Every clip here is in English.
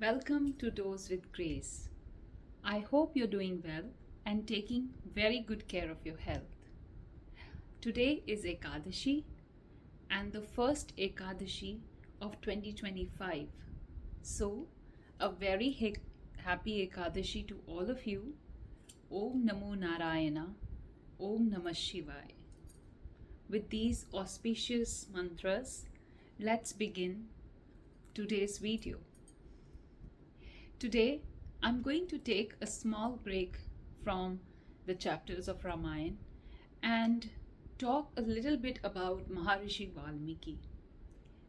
Welcome to Dose with Grace. I hope you're doing well and taking very good care of your health. Today is Ekadashi and the first Ekadashi of 2025. So, a very happy Ekadashi to all of you. Om Namo Narayana, Om Namah Shivaya. With these auspicious mantras, let's begin today's video. Today, I'm going to take a small break from the chapters of Ramayana and talk a little bit about Maharishi Valmiki.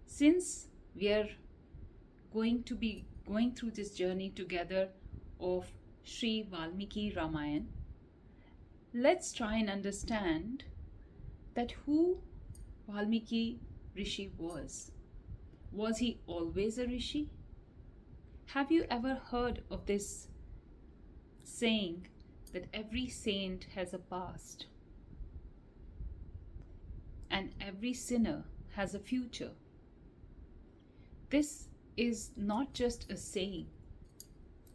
Since we are going to be going through this journey together of Sri Valmiki Ramayana, let's try and understand that who Valmiki Rishi was. Was he always a Rishi? Have you ever heard of this saying that every saint has a past and every sinner has a future? This is not just a saying.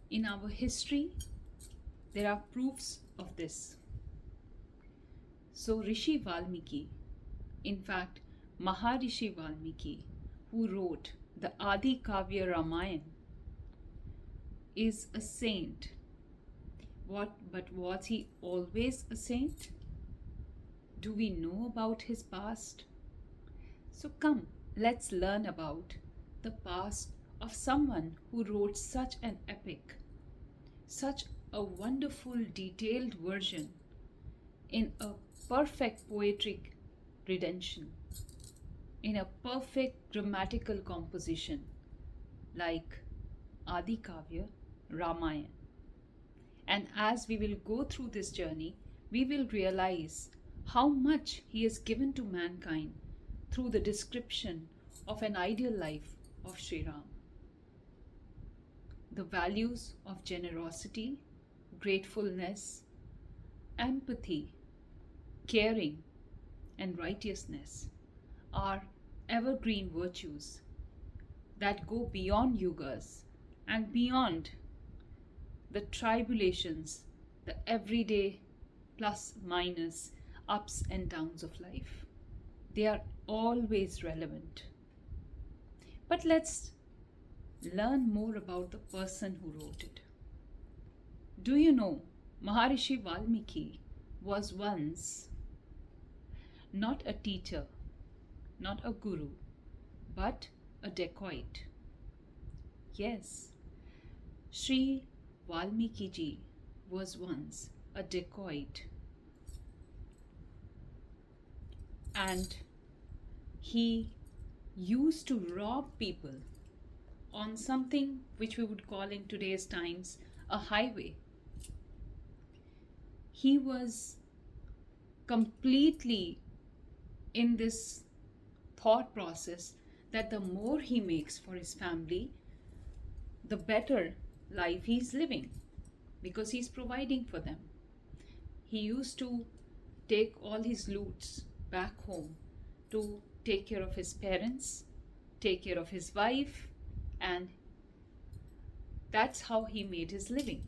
In our history, there are proofs of this. So Rishi Valmiki, in fact Maharishi Valmiki, who wrote the Adi Kavya Ramayana, is a saint. But was he always a saint? Do we know about his past? So come, let's learn about the past of someone who wrote such an epic, such a wonderful detailed version in a perfect poetic rendition, in a perfect grammatical composition like Adi Kavya Ramayana. And as we will go through this journey, we will realize how much he has given to mankind through the description of an ideal life of Sri Ram. The values of generosity, gratefulness, empathy, caring, and righteousness are evergreen virtues that go beyond yugas and beyond the tribulations, the everyday plus minus ups and downs of life. They are always relevant. But let's learn more about the person who wrote it. Do you know Maharishi Valmiki was once not a teacher, not a guru, but a dacoit. Yes, Sri Valmiki ji was once a dacoit, and he used to rob people on something which we would call in today's times a highway. He was completely in this thought process that the more he makes for his family, the better life he's living, because he's providing for them. He used to take all his loots back home to take care of his parents, take care of his wife, and that's how he made his living.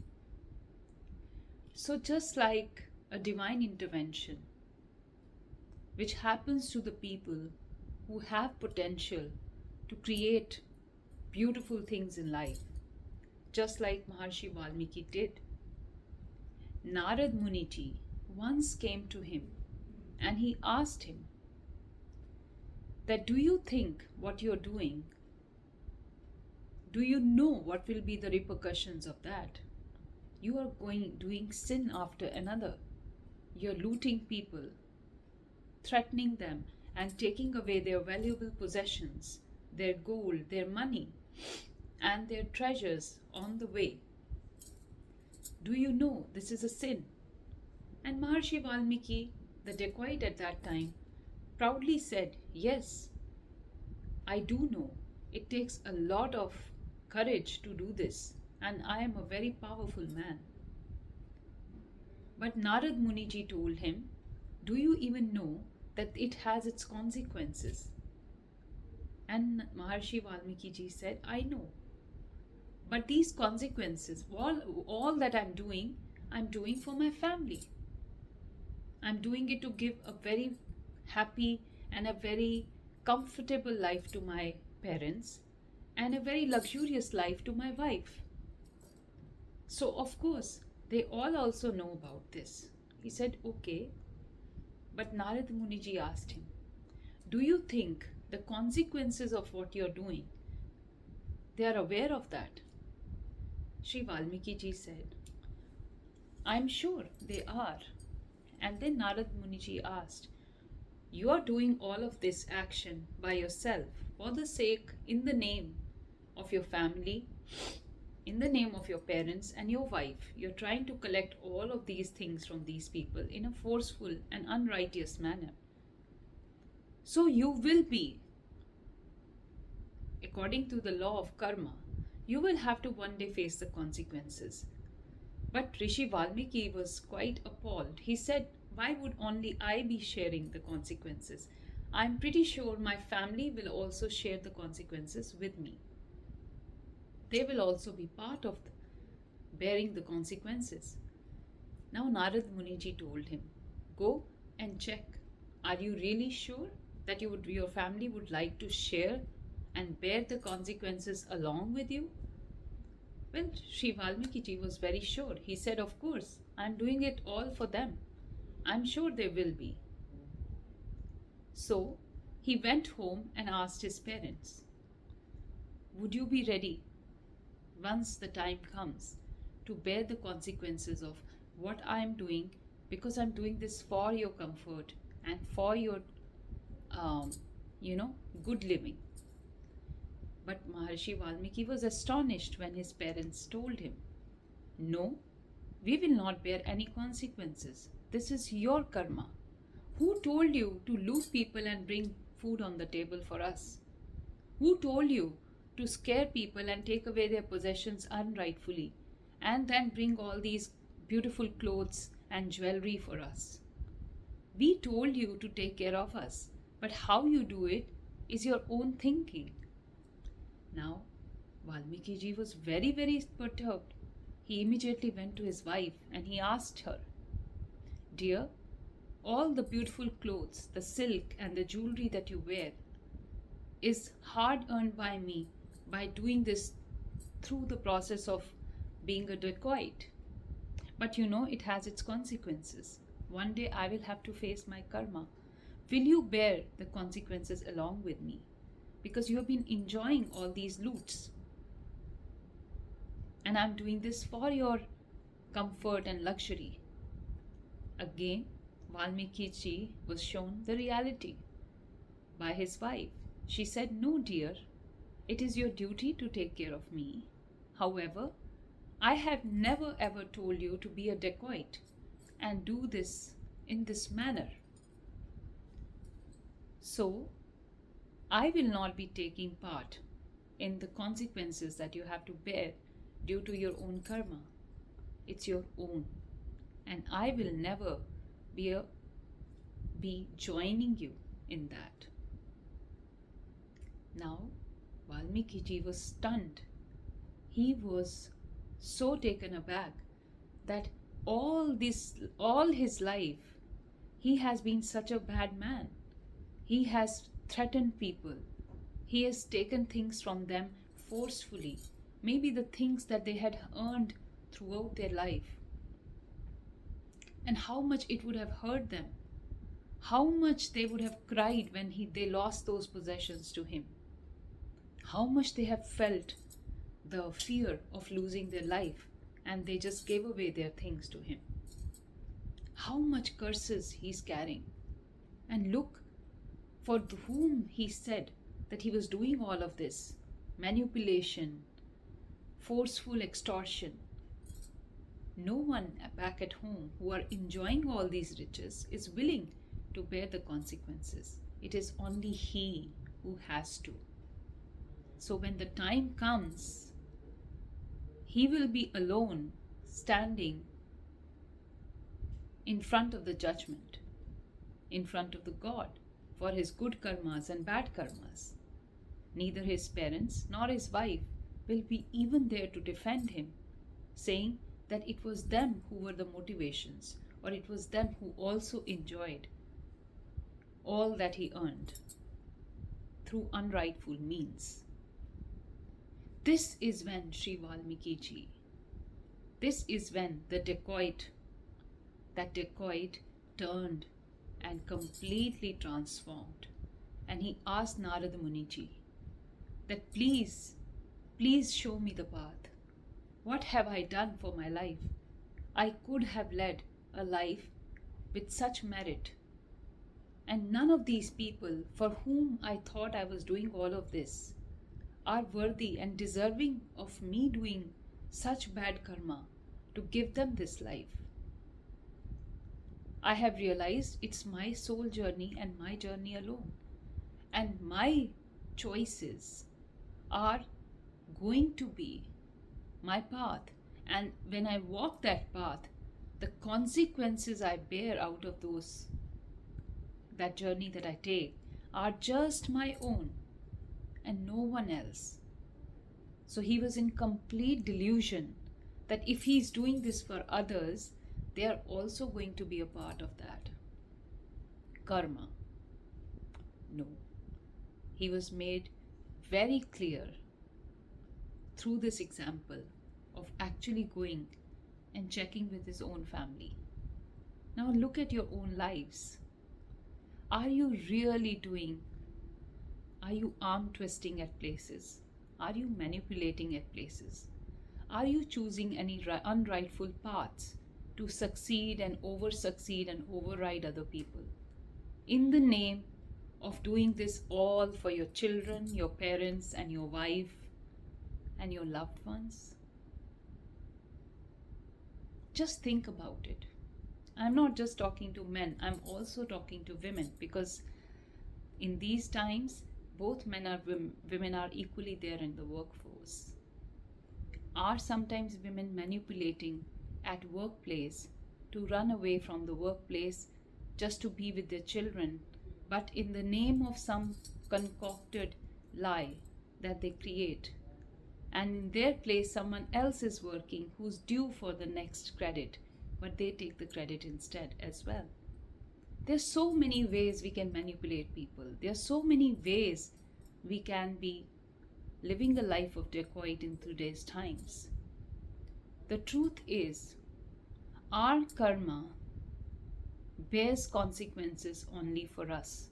So just like a divine intervention which happens to the people who have potential to create beautiful things in life, just like Maharishi Valmiki did. Narad Muniji once came to him and he asked him that, do you think what you're doing, do you know what will be the repercussions of that? You are doing sin after another. You're looting people, threatening them, and taking away their valuable possessions, their gold, their money, and their treasures on the way. Do you know this is a sin? And Maharishi Valmiki, the dacoit at that time, proudly said, yes, I do know. It takes a lot of courage to do this, and I am a very powerful man. But Narad Muniji told him, do you even know that it has its consequences? And Maharishi Valmiki ji said, I know. But these consequences, all that I'm doing for my family. I'm doing it to give a very happy and a very comfortable life to my parents and a very luxurious life to my wife. So, of course, they all also know about this. He said, okay. But Narad Muniji asked him, do you think the consequences of what you're doing, they are aware of that? Sri Valmiki ji said, I'm sure they are. And then Narad Muniji asked, you are doing all of this action by yourself for the sake, in the name of your family, in the name of your parents and your wife. You're trying to collect all of these things from these people in a forceful and unrighteous manner. So you will be, according to the law of karma, you will have to one day face the consequences. But Rishi Valmiki was quite appalled. He said, why would only I be sharing the consequences? I'm pretty sure my family will also share the consequences with me. They will also be part of bearing the consequences. Now Narad Muniji told him, go and check. Are you really sure that your family would like to share and bear the consequences along with you? Well, Sri Valmiki ji was very sure. He said, of course, I'm doing it all for them. I'm sure they will be. So he went home and asked his parents, would you be ready once the time comes to bear the consequences of what I am doing, because I'm doing this for your comfort and for your, good living? But Maharshi Valmiki was astonished when his parents told him, no, we will not bear any consequences. This is your karma. Who told you to loot people and bring food on the table for us? Who told you to scare people and take away their possessions unrightfully and then bring all these beautiful clothes and jewelry for us? We told you to take care of us, but how you do it is your own thinking. Now, Valmiki ji was very, very perturbed. He immediately went to his wife and he asked her, dear, all the beautiful clothes, the silk and the jewelry that you wear is hard earned by me by doing this through the process of being a dacoit. But it has its consequences. One day I will have to face my karma. Will you bear the consequences along with me? Because you have been enjoying all these loots. And I'm doing this for your comfort and luxury. Again, Valmiki ji was shown the reality by his wife. She said, no, dear, it is your duty to take care of me. However, I have never ever told you to be a dacoit and do this in this manner. So, I will not be taking part in the consequences that you have to bear due to your own karma. It's your own. And I will never be joining you in that. Now, Valmiki ji was stunned. He was so taken aback that all his life, he has been such a bad man. He has threatened people. He has taken things from them forcefully, maybe the things that they had earned throughout their life. And how much it would have hurt them. How much they would have cried when they lost those possessions to him. How much they have felt the fear of losing their life and they just gave away their things to him. How much curses he's carrying. And look, for whom he said that he was doing all of this manipulation, forceful extortion. No one back at home who are enjoying all these riches is willing to bear the consequences. It is only he who has to. So when the time comes, he will be alone, standing in front of the judgment, in front of the God, for his good karmas and bad karmas. Neither his parents nor his wife will be even there to defend him, saying that it was them who were the motivations, or it was them who also enjoyed all that he earned through unrightful means. This is when Sri Valmiki ji, this is when that dacoit turned and completely transformed. And he asked Narad Muniji that please show me the path. What have I done for my life? I could have led a life with such merit. And none of these people for whom I thought I was doing all of this are worthy and deserving of me doing such bad karma to give them this life. I have realized it's my soul journey and my journey alone. And my choices are going to be my path. And when I walk that path, the consequences I bear out of that journey that I take are just my own and no one else. So he was in complete delusion that if he's doing this for others, they are also going to be a part of that karma. No. He was made very clear through this example of actually going and checking with his own family. Now look at your own lives. Are you arm twisting at places? Are you manipulating at places? Are you choosing any unrightful paths to succeed and override other people? In the name of doing this all for your children, your parents, and your wife, and your loved ones? Just think about it. I'm not just talking to men, I'm also talking to women, because in these times, both men and women are equally there in the workforce. Are sometimes women manipulating at workplace to run away from the workplace just to be with their children, but in the name of some concocted lie that they create, and in their place someone else is working who's due for the next credit, but they take the credit instead as well. There's so many ways we can manipulate people. There's so many ways we can be living a life of dacoit in today's times. The truth is, our karma bears consequences only for us.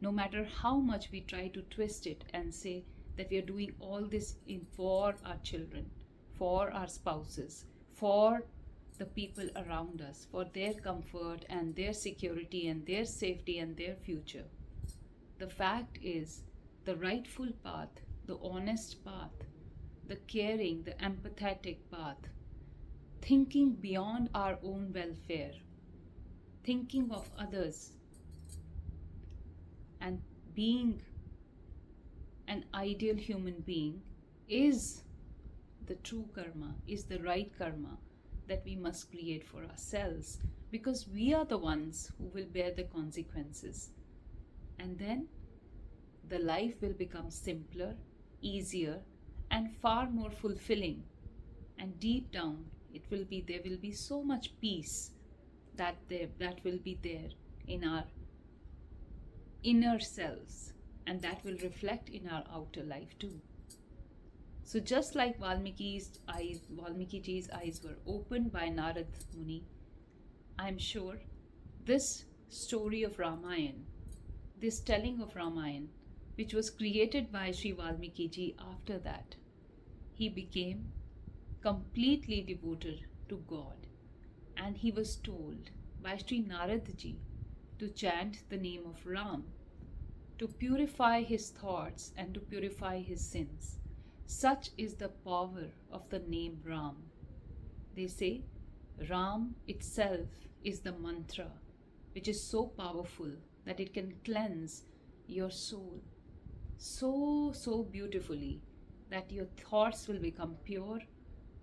No matter how much we try to twist it and say that we are doing all this for our children, for our spouses, for the people around us, for their comfort and their security and their safety and their future. The fact is, the rightful path, the honest path, the caring, the empathetic path, thinking beyond our own welfare, thinking of others, and being an ideal human being is the true karma, is the right karma that we must create for ourselves, because we are the ones who will bear the consequences. And then the life will become simpler, easier, and far more fulfilling. And deep down, there will be so much peace that will be there in our inner selves, and that will reflect in our outer life too. So just like Valmiki ji's eyes were opened by Narad Muni, I am sure this story of Ramayana, this telling of Ramayana, which was created by Sri Valmiki ji, after that, he became completely devoted to God, and he was told by Sri Narad ji to chant the name of Ram, to purify his thoughts and to purify his sins. Such is the power of the name Ram. They say Ram itself is the mantra, which is so powerful that it can cleanse your soul so beautifully that your thoughts will become pure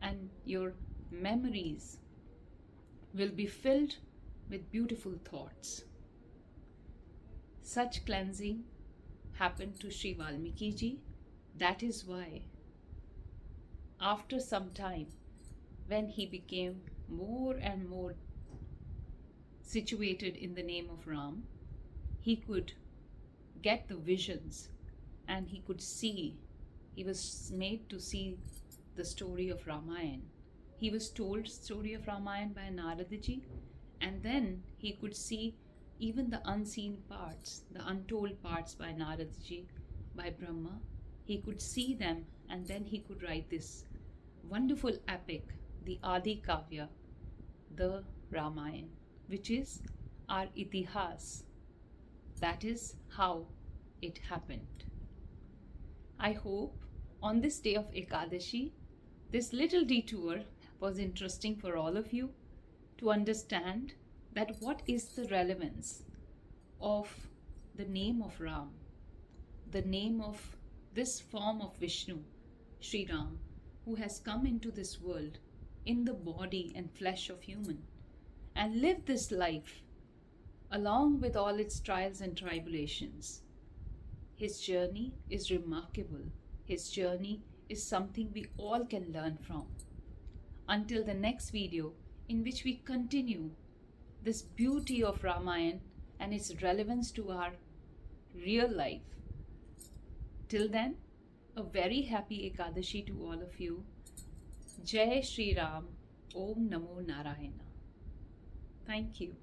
and your memories will be filled with beautiful thoughts. Such cleansing happened to Sri Valmiki ji That is why, after some time, when he became more and more situated in the name of Ram, he could get the visions and he could see, he was made to see the story of Ramayana. He was told story of Ramayana by Naradaji, and then he could see even the unseen parts, the untold parts by Naradaji, by Brahma. He could see them, and then he could write this wonderful epic, the Adi Kavya, the Ramayana, which is our itihas. That is how it happened. I hope on this day of Ekadashi, this little detour was interesting for all of you to understand that what is the relevance of the name of Ram, the name of this form of Vishnu, Sri Ram, who has come into this world in the body and flesh of human and lived this life along with all its trials and tribulations. His journey is remarkable. His journey is something we all can learn from. Until the next video, in which we continue this beauty of Ramayana and its relevance to our real life. Till then, a very happy Ekadashi to all of you. Jai Shri Ram. Om Namo Narayana. Thank you.